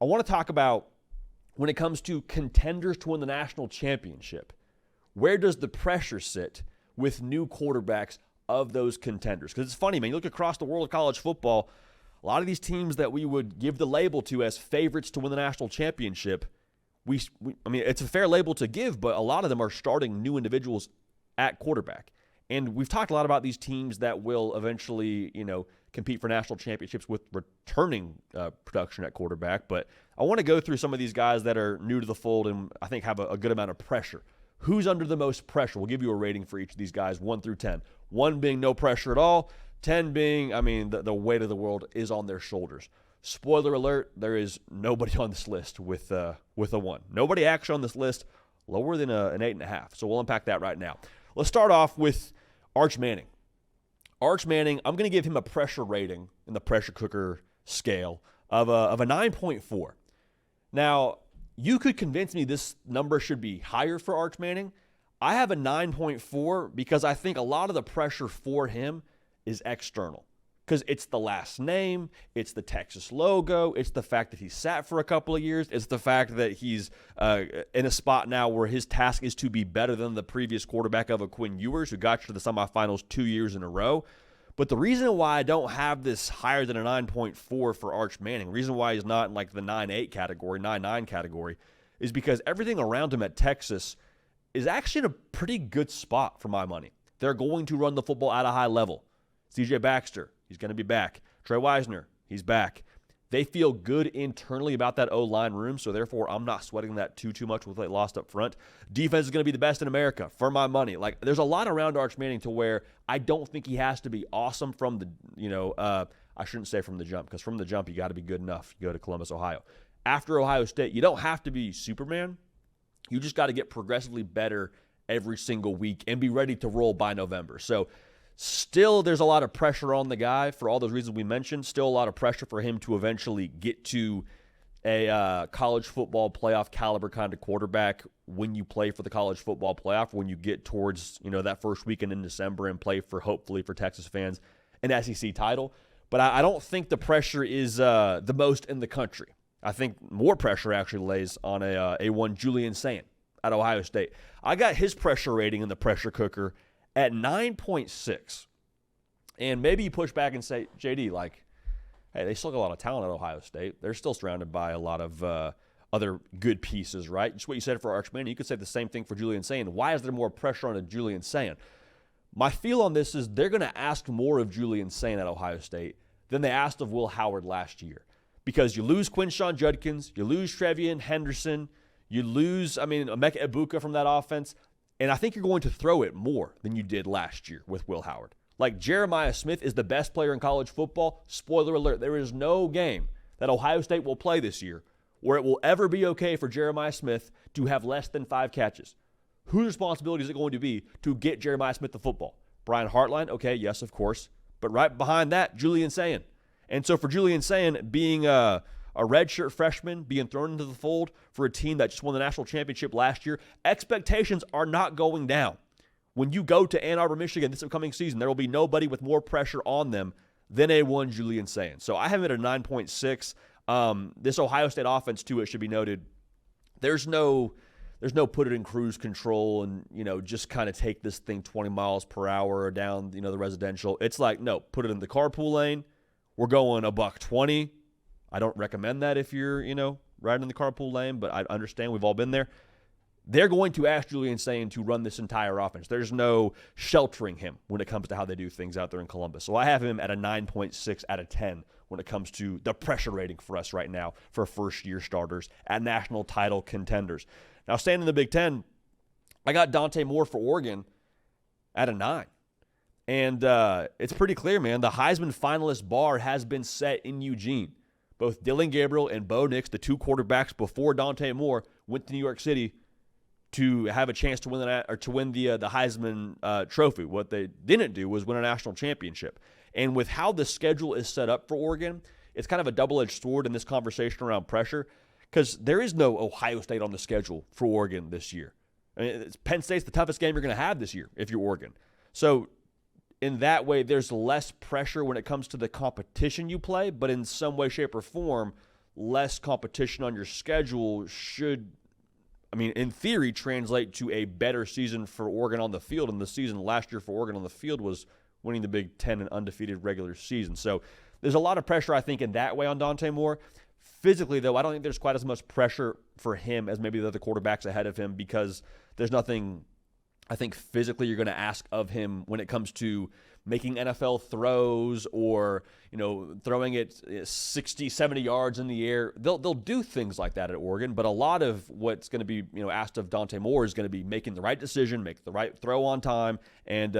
I want to talk about when it comes to contenders to win the national championship. Where does the pressure sit with new quarterbacks of those contenders? Because it's funny, man. You look across the world of college football, a lot of these teams that we would give the label to as favorites to win the national championship, I mean, it's a fair label to give, but a lot of them are starting new individuals at quarterback. And we've talked a lot about these teams that will eventually, compete for national championships with returning production at quarterback. But I want to go through some of these guys that are new to the fold and I think have a good amount of pressure. Who's under the most pressure? We'll give you a rating for each of these guys, 1 through 10. 1 being no pressure at all, 10 being, the weight of the world is on their shoulders. Spoiler alert, there is nobody on this list with a 1. Nobody actually on this list lower than an 8.5. So we'll unpack that right now. Let's start off with Arch Manning. Arch Manning, I'm going to give him a pressure rating in the pressure cooker scale of a 9.4. Now, you could convince me this number should be higher for Arch Manning. I have a 9.4 because I think a lot of the pressure for him is external. Because it's the last name, it's the Texas logo, it's the fact that he sat for a couple of years, it's the fact that he's in a spot now where his task is to be better than the previous quarterback of Quinn Ewers, who got you to the semifinals 2 years in a row. But the reason why I don't have this higher than a 9.4 for Arch Manning, the reason why he's not in like the 9.8 category, 9.9 category, is because everything around him at Texas is actually in a pretty good spot for my money. They're going to run the football at a high level. C.J. Baxter, he's going to be back. Trey Wisner, he's back. They feel good internally about that O-line room, so therefore I'm not sweating that too much with what they lost up front. Defense is going to be the best in America for my money. Like, there's a lot around Arch Manning to where I don't think he has to be awesome from the, I shouldn't say from the jump, because from the jump you got to be good enough. You go to Columbus, Ohio. After Ohio State, you don't have to be Superman. You just got to get progressively better every single week and be ready to roll by November. So still, there's a lot of pressure on the guy for all those reasons we mentioned. Still a lot of pressure for him to eventually get to a college football playoff caliber kind of quarterback when you play for the college football playoff, when you get towards that first weekend in December and play for, hopefully for Texas fans, an SEC title. But I don't think the pressure is the most in the country. I think more pressure actually lays on A1 Julian Sayin at Ohio State. I got his pressure rating in the pressure cooker at 9.6. And maybe you push back and say, JD, hey, they still got a lot of talent at Ohio State. They're still surrounded by a lot of other good pieces, right? Just what you said for Arch Manning. You could say the same thing for Julian Sayin. Why is there more pressure on a Julian Sayin? My feel on this is they're going to ask more of Julian Sayin at Ohio State than they asked of Will Howard last year. Because you lose Quinshawn Judkins, you lose Trevian Henderson, you lose, Emeka Egbuka from that offense. And I think you're going to throw it more than you did last year with Will Howard. Like, Jeremiah Smith is the best player in college football. Spoiler alert, there is no game that Ohio State will play this year where it will ever be okay for Jeremiah Smith to have less than 5 catches. Whose responsibility is it going to be to get Jeremiah Smith the football? Brian Hartline? Okay, yes, of course. But right behind that, Julian Sayin. And so for Julian Sayin, being a redshirt freshman, being thrown into the fold for a team that just won the national championship last year, expectations are not going down. When you go to Ann Arbor, Michigan this upcoming season, there will be nobody with more pressure on them than A1 Julian Sayin. So I have it at a 9.6. This Ohio State offense, too, it should be noted, there's no put it in cruise control and, just kind of take this thing 20 miles per hour down, the residential. It's like, no, put it in the carpool lane. We're going $120. I don't recommend that if you're, riding in the carpool lane, but I understand we've all been there. They're going to ask Julian Sayin to run this entire offense. There's no sheltering him when it comes to how they do things out there in Columbus. So I have him at a 9.6 out of 10 when it comes to the pressure rating for us right now for first-year starters at national title contenders. Now, staying in the Big Ten, I got Dante Moore for Oregon at a 9. And it's pretty clear, man. The Heisman finalist bar has been set in Eugene. Both Dylan Gabriel and Bo Nix, the 2 quarterbacks before Dante Moore, went to New York City to have a chance to win the Heisman Trophy. What they didn't do was win a national championship. And with how the schedule is set up for Oregon, it's kind of a double-edged sword in this conversation around pressure because there is no Ohio State on the schedule for Oregon this year. Penn State's the toughest game you're going to have this year if you're Oregon. So in that way, there's less pressure when it comes to the competition you play, but in some way, shape, or form, less competition on your schedule should, in theory, translate to a better season for Oregon on the field. And the season last year for Oregon on the field was winning the Big Ten and undefeated regular season. So there's a lot of pressure, I think, in that way on Dante Moore. Physically, though, I don't think there's quite as much pressure for him as maybe the other quarterbacks ahead of him, because there's nothing, I think, physically you're going to ask of him when it comes to making NFL throws or, throwing it 60, 70 yards in the air. They'll do things like that at Oregon, but a lot of what's going to be, asked of Dante Moore is going to be making the right decision, make the right throw on time, and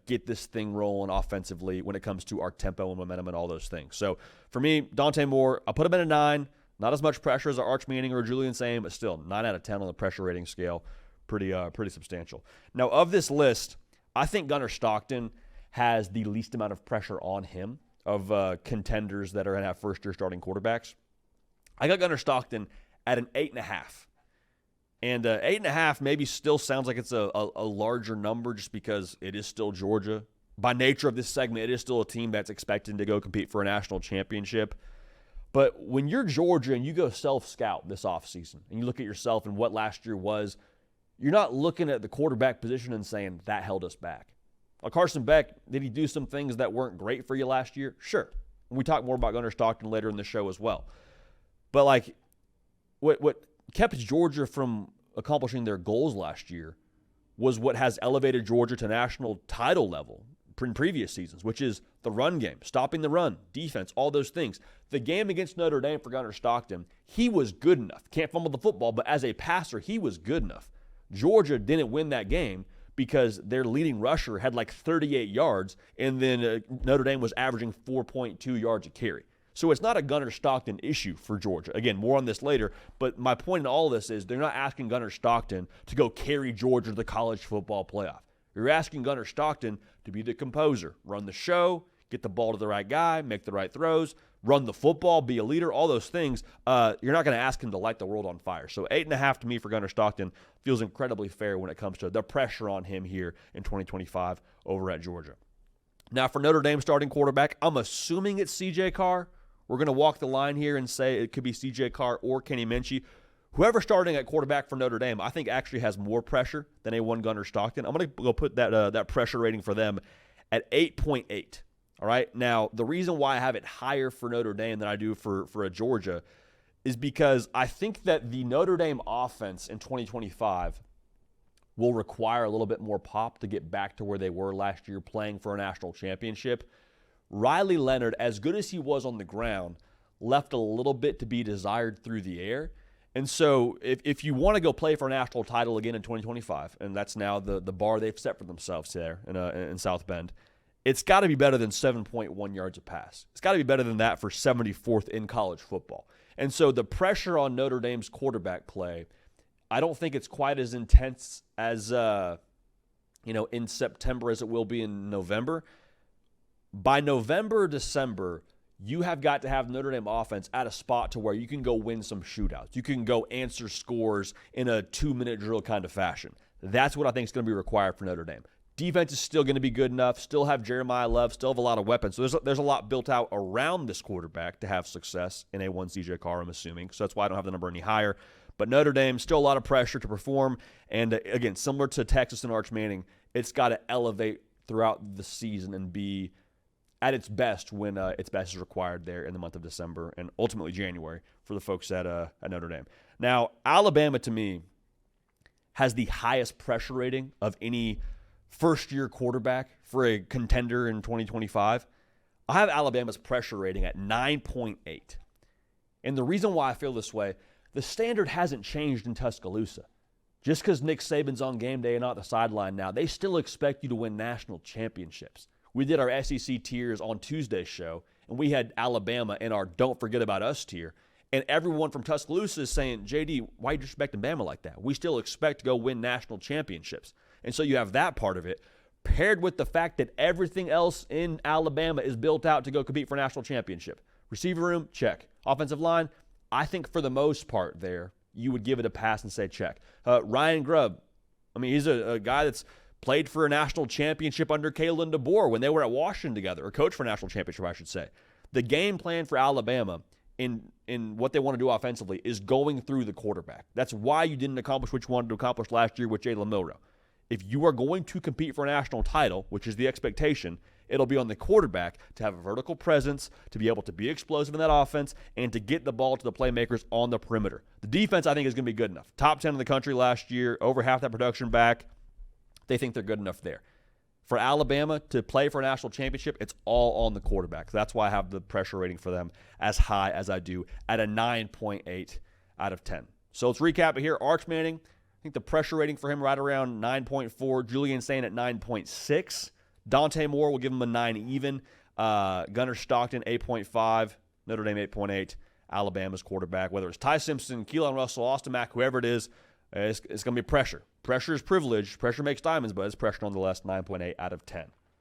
get this thing rolling offensively when it comes to our tempo and momentum and all those things. So for me, Dante Moore, I'll put him in a 9. Not as much pressure as Arch Manning or Julian Sayin, but still 9 out of 10 on the pressure rating scale. Pretty substantial. Now, of this list, I think Gunnar Stockton has the least amount of pressure on him of contenders that are going to have first-year starting quarterbacks. I got Gunnar Stockton at an 8.5. And 8.5 maybe still sounds like it's a larger number just because it is still Georgia. By nature of this segment, it is still a team that's expected to go compete for a national championship. But when you're Georgia and you go self-scout this offseason and you look at yourself and what last year was, you're not looking at the quarterback position and saying, that held us back. Like Carson Beck, did he do some things that weren't great for you last year? Sure. We talk more about Gunnar Stockton later in the show as well. But like what kept Georgia from accomplishing their goals last year was what has elevated Georgia to national title level in previous seasons, which is the run game, stopping the run, defense, all those things. The game against Notre Dame for Gunnar Stockton, he was good enough. Can't fumble the football, but as a passer, he was good enough. Georgia didn't win that game because their leading rusher had like 38 yards, and then Notre Dame was averaging 4.2 yards a carry. So it's not a Gunnar Stockton issue for Georgia. Again, more on this later, but my point in all of this is they're not asking Gunnar Stockton to go carry Georgia to the college football playoff. You're asking Gunnar Stockton to be the composer, run the show, get the ball to the right guy, make the right throws, run the football, be a leader, all those things. You're not going to ask him to light the world on fire. So 8.5 to me for Gunnar Stockton feels incredibly fair when it comes to the pressure on him here in 2025 over at Georgia. Now for Notre Dame starting quarterback, I'm assuming it's C.J. Carr. We're going to walk the line here and say it could be C.J. Carr or Kenny Minchey. Whoever starting at quarterback for Notre Dame, I think actually has more pressure than A1 Gunnar Stockton. I'm going to go put that pressure rating for them at 8.8. All right. Now, the reason why I have it higher for Notre Dame than I do for a Georgia is because I think that the Notre Dame offense in 2025 will require a little bit more pop to get back to where they were last year playing for a national championship. Riley Leonard, as good as he was on the ground, left a little bit to be desired through the air. And so if you want to go play for a national title again in 2025, and that's now the bar they've set for themselves there in South Bend, it's got to be better than 7.1 yards a pass. It's got to be better than that for 74th in college football. And so the pressure on Notre Dame's quarterback play, I don't think it's quite as intense as in September as it will be in November. By November or December, you have got to have Notre Dame offense at a spot to where you can go win some shootouts. You can go answer scores in a 2-minute drill kind of fashion. That's what I think is going to be required for Notre Dame. Defense is still going to be good enough, still have Jeremiah Love, still have a lot of weapons. So there's a lot built out around this quarterback to have success in A1 CJ Carr, I'm assuming. So that's why I don't have the number any higher. But Notre Dame, still a lot of pressure to perform. And again, similar to Texas and Arch Manning, it's got to elevate throughout the season and be at its best when its best is required there in the month of December and ultimately January for the folks at Notre Dame. Now, Alabama, to me, has the highest pressure rating of any first-year quarterback for a contender in 2025. I have Alabama's pressure rating at 9.8. And the reason why I feel this way, the standard hasn't changed in Tuscaloosa. Just because Nick Saban's on game day and not the sideline now, they still expect you to win national championships. We did our SEC tiers on Tuesday's show, and we had Alabama in our Don't Forget About Us tier. And everyone from Tuscaloosa is saying, JD, why are you disrespecting Bama like that? We still expect to go win national championships. And so you have that part of it, paired with the fact that everything else in Alabama is built out to go compete for a national championship. Receiver room, check. Offensive line, I think for the most part there, you would give it a pass and say check. Ryan Grubb, he's a guy that's played for a national championship under Kalen DeBoer when they were at Washington together, or coached for a national championship, I should say. The game plan for Alabama in what they want to do offensively is going through the quarterback. That's why you didn't accomplish what you wanted to accomplish last year with Jalen Milroe. If you are going to compete for a national title, which is the expectation, it'll be on the quarterback to have a vertical presence, to be able to be explosive in that offense, and to get the ball to the playmakers on the perimeter. The defense, I think, is going to be good enough. Top 10 in the country last year, over half that production back. They think they're good enough there. For Alabama to play for a national championship, it's all on the quarterback. That's why I have the pressure rating for them as high as I do at a 9.8 out of 10. So let's recap it here. Arch Manning, I think the pressure rating for him right around 9.4. Julian Sayin at 9.6. Dante Moore will give him a 9 even. Gunnar Stockton, 8.5. Notre Dame, 8.8. Alabama's quarterback, whether it's Ty Simpson, Keelan Russell, Austin Mack, whoever it is, it's going to be pressure. Pressure is privilege. Pressure makes diamonds, but it's pressure nonetheless, 9.8 out of 10.